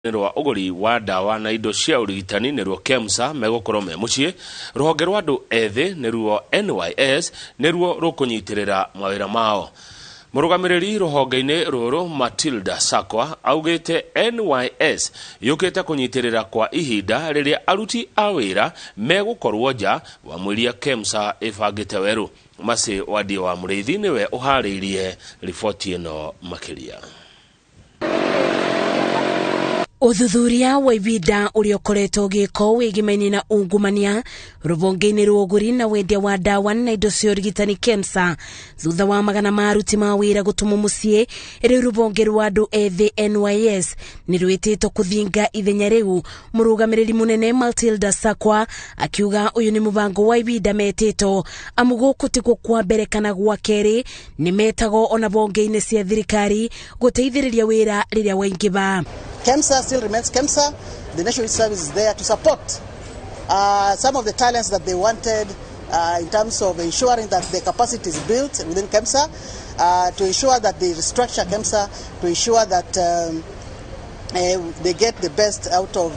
Nirwa uguri wa dawa na indo cia urigitani nirwo KEMSA megukoro me mucie ruhonge rwa andu ethi nirwo NYS nirwo rukunyitirira mawira mao. Murugamiriri ruhonge-ini ruru Matilda Sakwa augite NYS yukite kunyitirira kwa ihinda riria aruti a wira megukorwo nja wa mwiria KEMSA ifangite weru. Masi wadi wa Muriithi niwe uhariirie riboti ino makiria. Uthuthuria wa ibida uriokoretwo giko wigimaini na ungumania ruvonge-ini rwa uguri na wendia wa dawa na indo cia urigitani KEMSA thutha wa magana ma aruti ma wira gutumwo mucii iri ruvonge rwa andu ethi NYS nirwititwo kuthinga ithenya riu. Murugamiriri munene Matilda Sakwa akiuga uyu ni mubango wa ibida metitwo amu guku tikuo kwa mbere kana gwa keri ni metago ona vonge-ini cia thirikari guteithiriria wira riria waingiva. KEMSA still remains KEMSA. The National Youth Service is there to support some of the talents that they wanted in terms of ensuring that the capacity is built within KEMSA, to ensure that they restructure KEMSA, to ensure that they get the best out of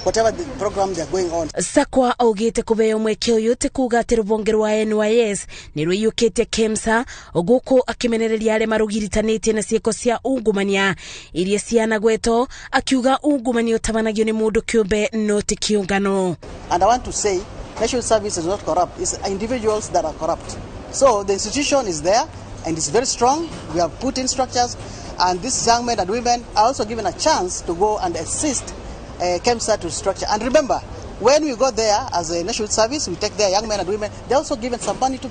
whatever the program they're going on. Sakwa augite kuveyo mweke uyu ti kuga ati ruvonge rwa NYS ni rwiyukite KEMSA guku akimenereria aria marugiritanĩtie na ciiko cia ungumania iria cianagweto akiuga ungumania utabanagio ni mundu kiumbe no ti kiungano. And I want to say National Service is not corrupt, it's individuals that are corrupt. So the institution is there and it's very strong. We have put in structures. And these young men and women are also given a chance to go and assist KEMSA to structure. And remember, when we go there as a national service, we take their young men and women, they're also given some money to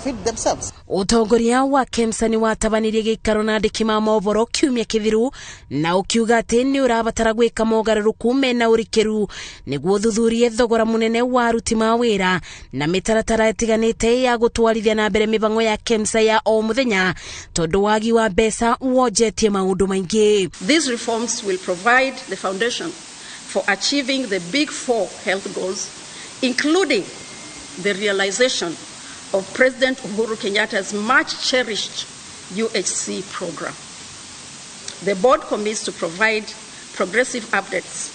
feed themselves. Utongoria wa KEMSA ni watabanirie gikaro na andiki ma movoro kiumia kithiru na ukiuga ati ni urabatara gwika mogaruruku mena urikiru niguo thuthurie thogora munene wa aruti ma wira na mitaratara itiganite ya gutwarithia na mbere mibango ya KEMSA ya o muthenya tondu wagi wa mbeca wojetie maundu maingi. These reforms will provide the foundation for achieving the big four health goals, including the realization of President Uhuru Kenyatta's much cherished UHC program. The board commits to provide progressive updates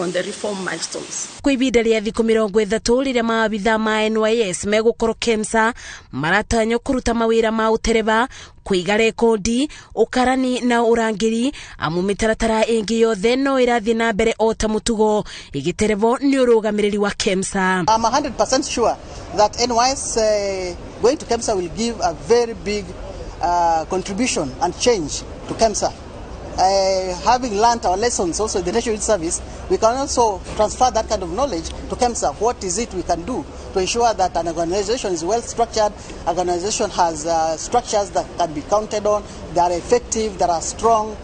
on the reform milestones. Kwa ibida ria thiku 30 riria maabitha ma NYS megukoro KEMSA maratanyo kuruta mawira ma utereva kuiga rekodi ukarani na urangiri amu mitaratara ingi yothe no irathi na mbere o ta mutugo igiterevo ni urugamiriri wa KEMSA. I'm 100% sure that NYS going to KEMSA will give a very big contribution and change to KEMSA. Having learned our lessons also in the National Youth Service, we can also transfer that kind of knowledge to KEMSA. What is it we can do to ensure that an organization is well structured, an organization has structures that can be counted on, that are effective, that are strong.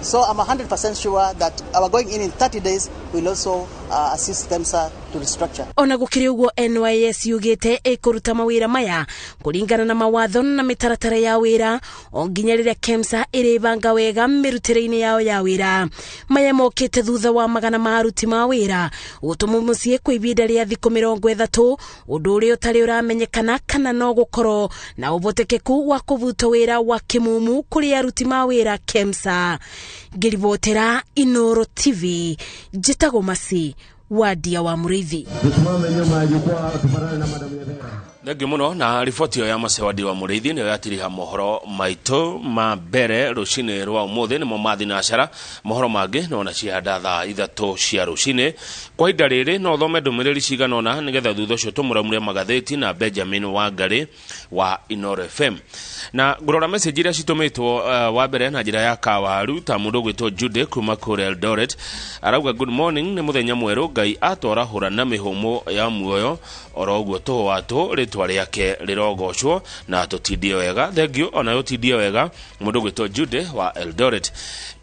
So I'm 100% sure that our going in 30 days will also assist KEMSA to restructure. Ona gukiri uguo NYS yugite ikuruta mawira maya kuringana na mawatho na mitaratara ya wira onginya riria KEMSA iribanga wega mirutire-ini yao ya wira. Maya mokite thutha wa magana ma aruti ma wira gutumwo mucii kwa ibida ria thiku 30 undu uria utari uramenyekana kana no gukoro na ubotekeku wa kuvuta wira wa kimumu kuri aruti ma wira KEMSA. Ngiribotera Inooro TV jitago masi wadia wa Muriithi. Thengio muno na riboti ya Masewadi wa Muriithi ni yatiriha mohoro maito ma mbere rucini rwa umuthi ni mo mathi na cara mohoro mangi no na cianda thaa 3 cia rucini kwa ihinda riri no thome ndumiriri cigana ona nigetha thutha ucio tumuramuria magatheti na Benjamin Wangari wa Inooro FM na ngurora message iria citumitwo wa mbere na njira ya kawaru ta mundu gwitwo Jude kuma kure Eldoret arauga good morning ni muthenya mweru Ngai atwara hura na mihumo ya muoyo oro uguo to watu ritwa riake rirogocwo na tutindie wega. Thengio ona utindie wega mundu gwitwo Jude wa Eldoret.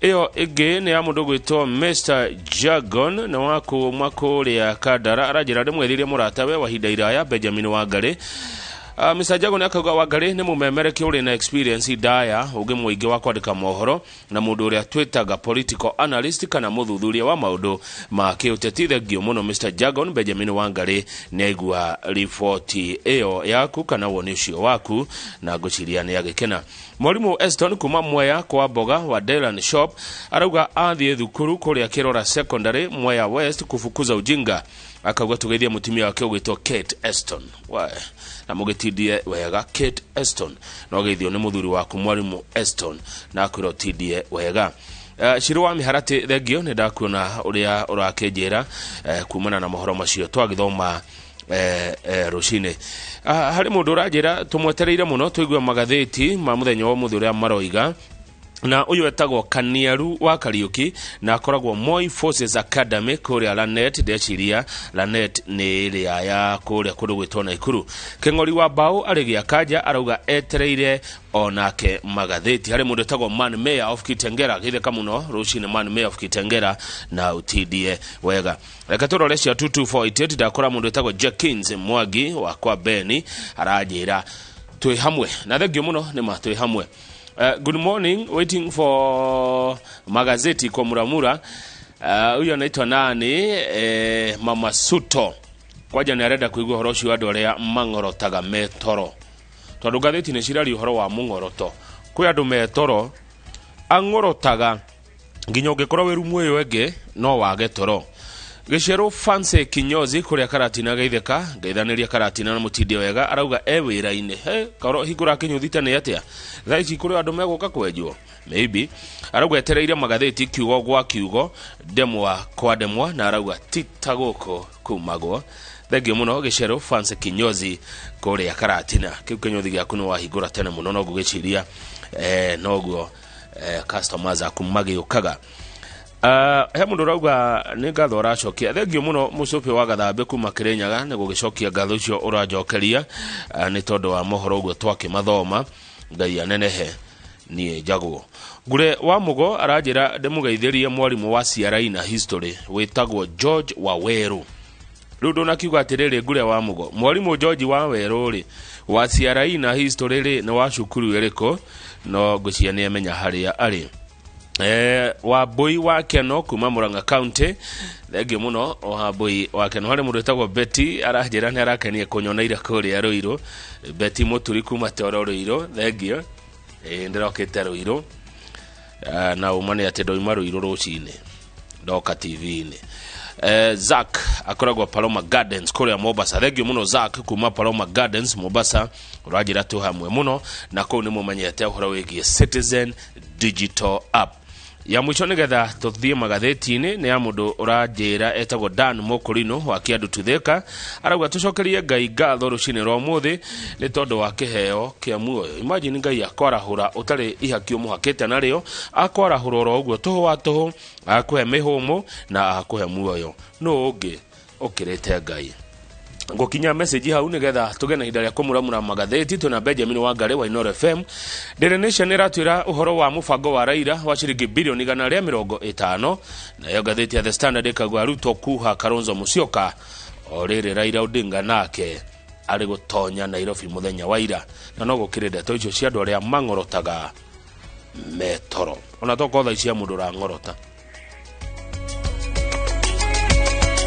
Iyo igi ni ya mundu gwitwo Mr Jagon na wako mwako ria Kadara arajira ndimwethirie muratawe wa hinda iraya Benjamin Wangari Mr. Jago nĩakauga Wangari nĩ mũmemereki ũrĩ na experience ndaya ũngĩ mũingĩ wa kwandĩka mohoro na mũndũ ũrĩa twĩtaga political analyst kana mũthuthuria wa maũndũ ma kĩũteti. Thengio mũno Mr. Jago. Benjamin Wangari nĩaigua riboti ĩyo yaku kana woni ũcio waku na ngũciria nĩ agĩkena. Mwalimu Eston kuma Mwea kwa Boga wa Delan Shop arauga athiĩ thukuru kũrĩa Kĩrora Secondary Mwea West kufukuza ujinga. Akauga tũgeithie mutumia wake ũgĩtwo Kate Eston. Na mũgĩtindie wega Kate Eston. No geithio nĩ mũthuri waku Mwalimu Eston na akwĩra ũtindie wega. Shiro wa Miharati thengio nĩ ndakuona ũrĩa ũrakĩnjĩra kumana na mohoro macio twagĩthoma Ruciini. Harĩ mũndũ ũranjĩra tũmwetereire mũno tũigue magathĩti ma mũthenya wa mũthĩ ũrĩa maroiga. Na uyu etagwo Kaniaru wa Kariuki na akoragwo Moi Forces Academy kũrĩa Lanet. Ndeciria Lanet nĩ ĩrĩa ya kũrĩa kũndũ gwĩtwo Naikuru. Keng'ori wa Mbao arĩgia kanja arauga etereire onake magathĩti. Harĩ mũndũ etagwo Man Mayor of Kitengera gĩtheka mũno Ruciini Man Mayor of Kitengera na utindie wega. Reka tũrore cia 2248 ndakora mũndũ etagwo Jackins Mwangi wa kwa Beni aranjĩra twĩ hamwe na thengio mũno nĩ ma twĩ hamwe. Good morning, waiting for magazeti kwa Muramura. Huyo anaitwa nani? Mama Suto. Kwaja nĩ arenda kuigua horo cio andũ arĩa mang'orotaga metoro. Tondũ gatheti nĩ cirari horo wa mung'oroto. Kwĩ andũ metoro ang'orotaga nginya ũngĩkorwo wĩru muoyo ĩngĩ no wage toro. Gĩcero Fancy Kinyozi kũrĩa Karatina geitheka geithanĩria Karatina na mũtindie wega arauga wĩra-inĩ karo hingũra kinyuthite nĩ atĩa thaa ici kũrĩ andũ megũka kwenjwo maybe arauga etereire magatheti kiugo gwa kiugo demwa kwa demwa na arauga tita gũkũ kumagwo. Thengio mũno Gĩcero Fancy Kinyozi kũrĩa Karatina. Kĩu kinyuthi gĩaku nĩ wahingũra tene mũno no gũgĩciria noguo customers aku magĩũkaga. He mũndũ rauga nĩ ngatho ũracokia. Thengio mũno mũcupi wa Gathambe kuma Kĩrĩnyaga nĩ gũgĩcokia ngatho icio ũrajokeria nĩ tondũ wa mohoro ũguo twakĩmathoma. Ngai anenehe niĩ Jaguo. Ngure wa Mugo aranjĩra ndĩmũgeithĩrie mwarimu wa CRI na history wĩtagwo George Waweru. Rĩu ndũnakiuga atĩrĩrĩ Ngure wa Mugo mwarimu George Waweru rĩ wa CRI na history rĩ nĩ wa cukuru ĩrĩkũ? No ngũcia nĩ amenya harĩa arĩ. Wa Boi wa Keno kuma Murang'a County. Thengio mũno wa Boi wa Keno. Harĩ mũndũ etagwo Betty aranjĩra nĩ arakenie kũnyona ira kũrĩa Ruiru. Betty mũturi kuma Toro Ruiru. Thengio ndĩrokĩte Ruiru na umane atĩ ndoima Ruiru Ruciini ndoka TV-inĩ. Zack akoragwo Paloma Gardens kũrĩa Mombasa. Thengio mũno Zack kuma Paloma Gardens Mombasa ũranjĩra tu hamwe mũno na kũu nĩ mũmenyete ũhoro wĩgiĩ Citizen Digital App. Ya mwisho nĩgetha tũthiĩ magatheti-inĩ nĩ ya mũndũ ũranjĩra etagwo Dan Mokorino wa Kiandu Tutheka arauga tũcokerie Ngai ngatho Ruciini rwa mũthĩ nĩ tondũ wa kĩheo kĩa muoyo. Imagine Ngai akwarahũra ũtarĩ ihakio mũhakĩte narĩo akwarahũra oro ũguo tũhũ wa tũhũ akũhe mĩhũmũ na akũhe muoyo. No ũngĩ ũkĩrĩte Ngai. Ngokinya message hau nĩgetha tũge na ihinda rĩa kũmuramura magatheti. Tuna Benjamin Wangari wa Inooro FM. Daily Nation ĩratwĩra ũhoro wa mũbango wa Raila wa ciringi bilioni 150 na yo gatheti ya The Standard ĩkauga Ruto kuha Kalonzo Musyoka o rĩrĩ Raila Odinga nake arĩ gũtonya Nairobi mũthenya wa ira na no gũkĩrĩ ndeto icio cia andũ arĩa mang'orotaga metoro. Ona toko thaa cia mũndũ ũrang'orota